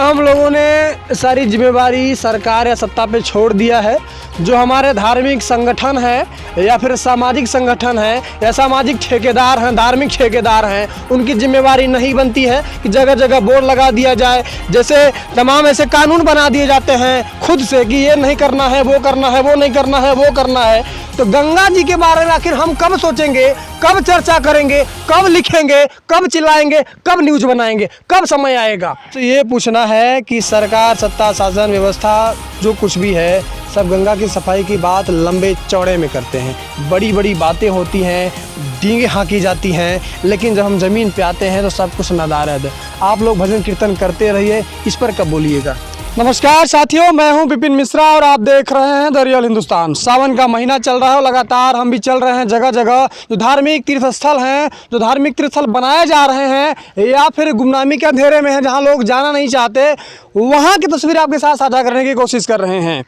हम लोगों ने सारी जिम्मेवारी सरकार या सत्ता पे छोड़ दिया है। जो हमारे धार्मिक संगठन है या फिर सामाजिक संगठन है या सामाजिक ठेकेदार हैं, धार्मिक ठेकेदार हैं, उनकी जिम्मेवारी नहीं बनती है कि जगह जगह बोर्ड लगा दिया जाए। जैसे तमाम ऐसे कानून बना दिए जाते हैं खुद से कि ये नहीं करना है, वो करना है, वो नहीं करना है, वो करना है। तो गंगा जी के बारे में आखिर हम कब सोचेंगे, कब चर्चा करेंगे, कब लिखेंगे, कब चिल्लाएंगे, कब न्यूज़ बनाएंगे, कब समय आएगा? तो ये पूछना है कि सरकार, सत्ता, शासन व्यवस्था जो कुछ भी है, सब गंगा की सफाई की बात लंबे चौड़े में करते हैं। बड़ी बड़ी बातें होती हैं, डींगे हाँकी जाती हैं, लेकिन जब हम ज़मीन पे आते हैं तो सब कुछ नदारद। आप लोग भजन कीर्तन करते रहिए, इस पर कब बोलिएगा। नमस्कार साथियों, मैं हूं विपिन मिश्रा और आप देख रहे हैं द रियल हिंदुस्तान। सावन का महीना चल रहा है और लगातार हम भी चल रहे हैं जगह जगह। जो धार्मिक तीर्थ स्थल हैं, जो धार्मिक तीर्थ स्थल बनाए जा रहे हैं या फिर गुमनामी के अंधेरे में हैं, जहां लोग जाना नहीं चाहते, वहां की तस्वीर आपके साथ साझा करने की कोशिश कर रहे हैं।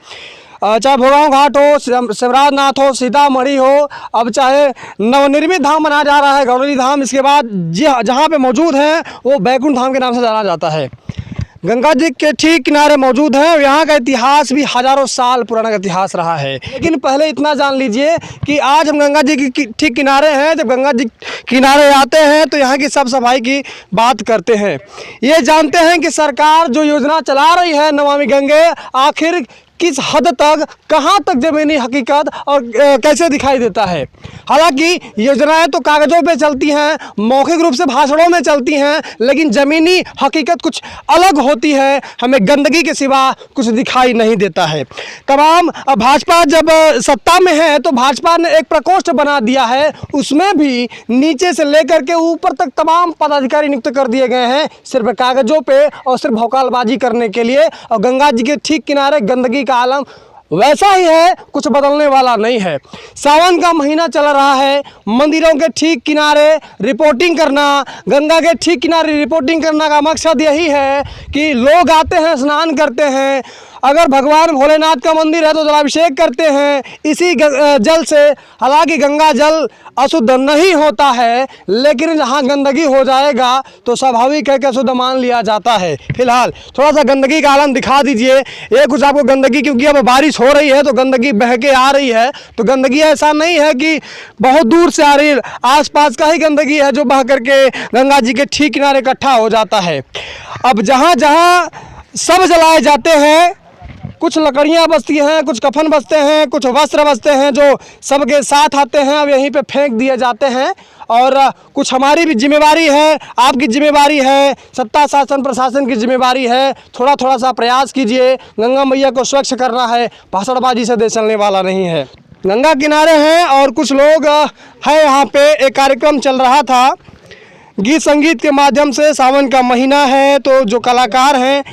चाहे भोगांव घाट हो, शिवराज नाथ हो, सीतामढ़ी हो, अब चाहे नवनिर्मित धाम बनाया जा रहा है गौरी धाम, इसके बाद जहाँ पे मौजूद हैं वो बैकुंठ धाम के नाम से जाना जाता है। गंगा जी के ठीक किनारे मौजूद हैं। यहाँ का इतिहास भी हजारों साल पुराना इतिहास रहा है। लेकिन पहले इतना जान लीजिए कि आज हम गंगा जी की ठीक किनारे हैं। जब गंगा जी किनारे आते हैं तो यहाँ की साफ सफाई की बात करते हैं। ये जानते हैं कि सरकार जो योजना चला रही है नमामि गंगे, आखिर किस हद तक, कहाँ तक ज़मीनी हकीकत और कैसे दिखाई देता है। हालांकि योजनाएं तो कागज़ों पे चलती हैं, मौखिक रूप से भाषणों में चलती हैं, लेकिन ज़मीनी हकीकत कुछ अलग होती है। हमें गंदगी के सिवा कुछ दिखाई नहीं देता है। तमाम भाजपा जब सत्ता में है तो भाजपा ने एक प्रकोष्ठ बना दिया है, उसमें भी नीचे से लेकर के ऊपर तक तमाम पदाधिकारी नियुक्त कर दिए गए हैं, सिर्फ कागज़ों पे और सिर्फ भौकालबाजी करने के लिए। और गंगा जी के ठीक किनारे गंदगी का आलम वैसा ही है, कुछ बदलने वाला नहीं है। सावन का महीना चल रहा है, मंदिरों के ठीक किनारे रिपोर्टिंग करना, गंगा के ठीक किनारे रिपोर्टिंग करना का मकसद यही है कि लोग आते हैं, स्नान करते हैं। अगर भगवान भोलेनाथ का मंदिर है तो जलाभिषेक करते हैं इसी जल से। हालांकि गंगा जल अशुद्ध नहीं होता है, लेकिन जहाँ गंदगी हो जाएगा तो स्वाभाविक है कि अशुद्ध मान लिया जाता है। फिलहाल थोड़ा सा गंदगी का आलम दिखा दीजिए। ये कुछ आपको गंदगी, क्योंकि अब बारिश हो रही है तो गंदगी बह के आ रही है। तो गंदगी ऐसा नहीं है कि बहुत दूर से आ रही है, आसपास का ही गंदगी है जो बह करके गंगा जी के ठीक किनारे इकट्ठा हो जाता है। अब जहाँ जहाँ सब जलाए जाते हैं, कुछ लकड़ियाँ बचती हैं, कुछ कफन बचते हैं, कुछ वस्त्र बचते हैं जो सबके साथ आते हैं, अब यहीं पे फेंक दिए जाते हैं। और कुछ हमारी भी जिम्मेवारी है, आपकी जिम्मेवारी है, सत्ता शासन प्रशासन की जिम्मेवारी है। थोड़ा थोड़ा सा प्रयास कीजिए, गंगा मैया को स्वच्छ करना है, भाषणबाजी से देश चलने वाला नहीं है। गंगा किनारे हैं और कुछ लोग हैं यहाँ पे। एक कार्यक्रम चल रहा था गीत संगीत के माध्यम से। सावन का महीना है तो जो कलाकार हैं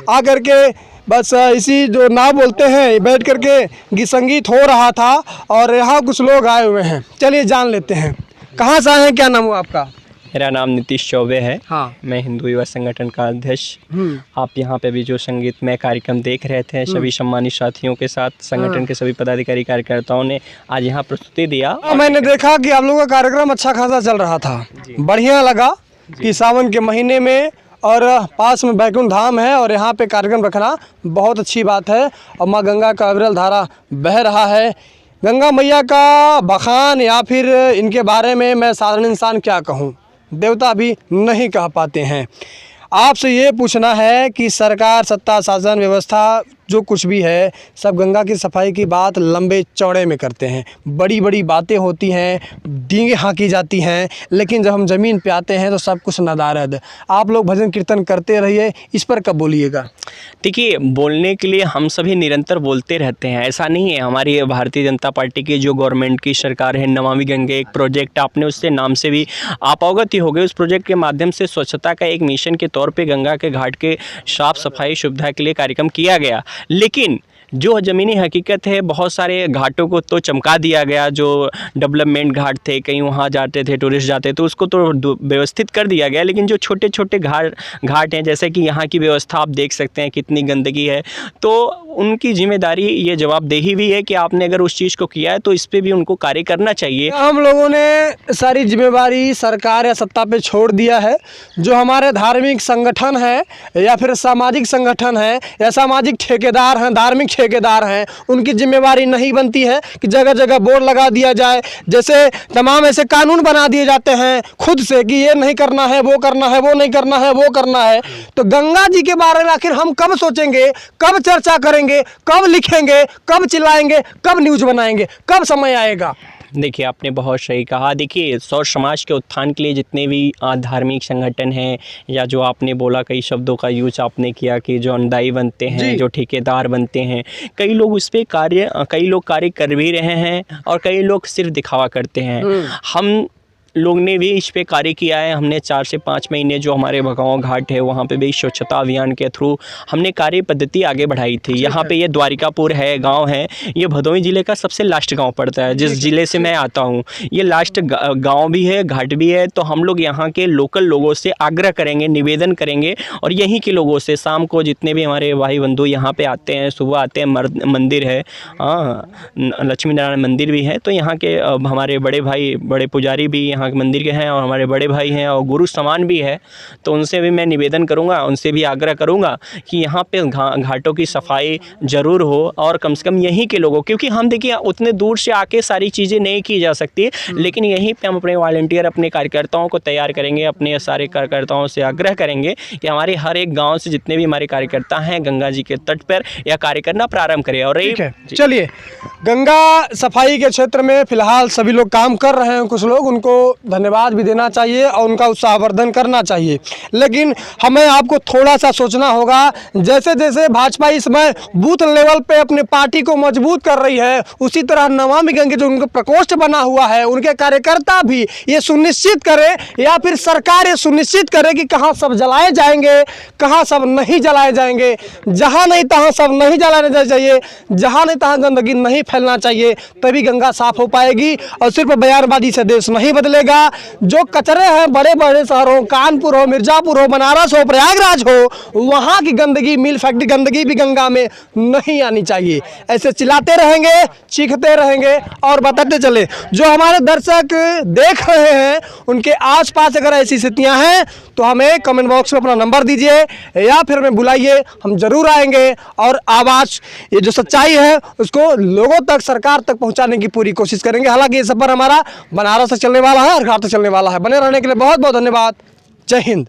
आकर के बस इसी जो नाव बोलते हैं बैठ करके गीत संगीत हो रहा था और यहाँ कुछ लोग आए हुए हैं। चलिए जान लेते हैं, कहाँ से आए हैं, क्या नाम हुआ आपका? मेरा नाम नीतीश चौबे है। हाँ, मैं हिंदू युवा संगठन का अध्यक्ष। आप यहाँ पे भी जो संगीतमय कार्यक्रम देख रहे थे, सभी सम्मानित साथियों के साथ संगठन के सभी पदाधिकारी कार्यकर्ताओं ने आज यहाँ प्रस्तुति दिया। मैंने देखा कि आप लोगों का कार्यक्रम अच्छा खासा चल रहा था, बढ़िया लगा कि सावन के महीने में और पास में बैकुंठ धाम है और यहाँ पे कार्यक्रम रखना बहुत अच्छी बात है। और माँ गंगा का अविरल धारा बह रहा है। गंगा मैया का बखान या फिर इनके बारे में मैं साधारण इंसान क्या कहूँ, देवता भी नहीं कह पाते हैं। आपसे ये पूछना है कि सरकार, सत्ता, शासन व्यवस्था जो कुछ भी है, सब गंगा की सफाई की बात लंबे चौड़े में करते हैं। बड़ी बड़ी बातें होती हैं, डींगे हाँकी जाती हैं, लेकिन जब हम ज़मीन पे आते हैं तो सब कुछ नदारद। आप लोग भजन कीर्तन करते रहिए, इस पर कब बोलिएगा। देखिए, बोलने के लिए हम सभी निरंतर बोलते रहते हैं, ऐसा नहीं है। हमारी भारतीय जनता पार्टी की जो गवर्नमेंट की सरकार है, नमामि गंगे एक प्रोजेक्ट, आपने उससे नाम से भी आप अवगत ही हो गए। उस प्रोजेक्ट के माध्यम से स्वच्छता का एक मिशन के तौर पे गंगा के घाट के साफ सफाई सुविधा के लिए कार्यक्रम किया गया। लेकिन जो ज़मीनी हकीकत है, बहुत सारे घाटों को तो चमका दिया गया, जो डेवलपमेंट घाट थे, कहीं वहाँ जाते थे टूरिस्ट जाते तो उसको तो व्यवस्थित कर दिया गया, लेकिन जो छोटे छोटे घाट हैं, जैसे कि यहाँ की व्यवस्था आप देख सकते हैं कितनी गंदगी है, तो उनकी जिम्मेदारी ये जवाबदेही भी है कि आपने अगर उस चीज़ को किया है तो इस पे भी उनको कार्य करना चाहिए। हम लोगों ने सारी जिम्मेवारी सरकार या सत्ता पे छोड़ दिया है। जो हमारे धार्मिक संगठन है या फिर सामाजिक संगठन है या सामाजिक ठेकेदार हैं, धार्मिक ठेकेदार हैं, उनकी जिम्मेवारी नहीं बनती है कि जगह जगह बोर्ड लगा दिया जाए। जैसे तमाम ऐसे कानून बना दिए जाते हैं खुद से कि ये नहीं करना है, वो करना है, वो नहीं करना है, वो करना है। तो गंगा जी के बारे में आखिर हम कब सोचेंगे, कब चर्चा करेंगे, कब लिखेंगे, कब चिल्लाएंगे, कब न्यूज़ बनाएंगे, कब समय आएगा? देखिए, आपने बहुत सही कहा। देखिए, सौर समाज के उत्थान के लिए जितने भी धार्मिक संगठन हैं, या जो आपने बोला कई शब्दों का यूज आपने किया कि जो अनुदायी बनते हैं, जो ठेकेदार बनते हैं, कई लोग कई लोग कार्य कर भी रहे हैं और कई लोग सिर्फ दिखावा करते हैं। हम लोग ने भी इस पे कार्य किया है। हमने 4 से 5 महीने जो हमारे भगांव घाट है वहाँ पे भी स्वच्छता अभियान के थ्रू हमने कार्य पद्धति आगे बढ़ाई थी। यहाँ पे ये द्वारिकापुर है, गांव है, ये भदोही ज़िले का सबसे लास्ट गांव पड़ता है, जिस ज़िले से मैं आता हूँ। ये लास्ट गांव भी है, घाट भी है। तो हम लोग यहाँ के लोकल लोगों से आग्रह करेंगे, निवेदन करेंगे, और यहीं के लोगों से शाम को जितने भी हमारे भाई बंधु यहाँ पे आते हैं, सुबह आते हैं, मंदिर है, लक्ष्मी नारायण मंदिर भी है, तो यहाँ के हमारे बड़े भाई, बड़े पुजारी भी यहाँ के मंदिर के हैं और हमारे बड़े भाई हैं और गुरु समान भी है। तो उनसे भी मैं निवेदन करूँगा, उनसे भी आग्रह करूँगा कि यहाँ पे घाटों की सफाई ज़रूर हो, और कम से कम यहीं के लोगों, क्योंकि हम देखिए उतने दूर से आके सारी चीज़ें नहीं की जा सकती, लेकिन यहीं पे हम अपने वॉलंटियर, अपने कार्यकर्ताओं को तैयार करेंगे, अपने सारे कार्यकर्ताओं से आग्रह करेंगे कि हमारे हर एक गाँव से जितने भी हमारे कार्यकर्ता हैं गंगा जी के तट पर यह कार्य करना प्रारंभ करें। और चलिए, गंगा सफाई के क्षेत्र में फिलहाल सभी लोग काम कर रहे हैं, कुछ लोग, उनको धन्यवाद भी देना चाहिए और उनका उत्साहवर्धन करना चाहिए। लेकिन हमें आपको थोड़ा सा सोचना होगा, जैसे जैसे भाजपा इस समय बूथ लेवल पे अपने पार्टी को मजबूत कर रही है, उसी तरह नमामि गंगे जो उनका प्रकोष्ठ बना हुआ है, उनके कार्यकर्ता भी ये सुनिश्चित करें, या फिर सरकार ये सुनिश्चित करे कि कहाँ सब जलाए जाएंगे, कहाँ सब नहीं जलाए जाएंगे। जहाँ नहीं तहाँ सब नहीं जलाना चाहिए, जहाँ नहीं तहाँ गंदगी नहीं फैलना चाहिए, तभी गंगा साफ हो पाएगी। और सिर्फ बयानबाजी से देश नहीं बदलेगा। जो कचरे हैं बड़े बड़े शहरों, कानपुर हो, मिर्जापुर हो, बनारस हो, प्रयागराज हो, वहाँ की गंदगी, मिल फैक्ट्री गंदगी भी गंगा में नहीं आनी चाहिए। ऐसे चिल्लाते रहेंगे, चीखते रहेंगे और बताते चले। जो हमारे दर्शक देख रहे हैं उनके आसपास अगर ऐसी स्थितियां हैं तो हमें कमेंट बॉक्स में अपना नंबर दीजिए या फिर हमें बुलाइए, हम जरूर आएंगे और आवाज़, ये जो सच्चाई है उसको लोगों तक, सरकार तक पहुंचाने की पूरी कोशिश करेंगे। हालांकि ये सफर हमारा बनारस से चलने वाला है और घाट से चलने वाला है। बने रहने के लिए बहुत बहुत धन्यवाद। जय हिंद।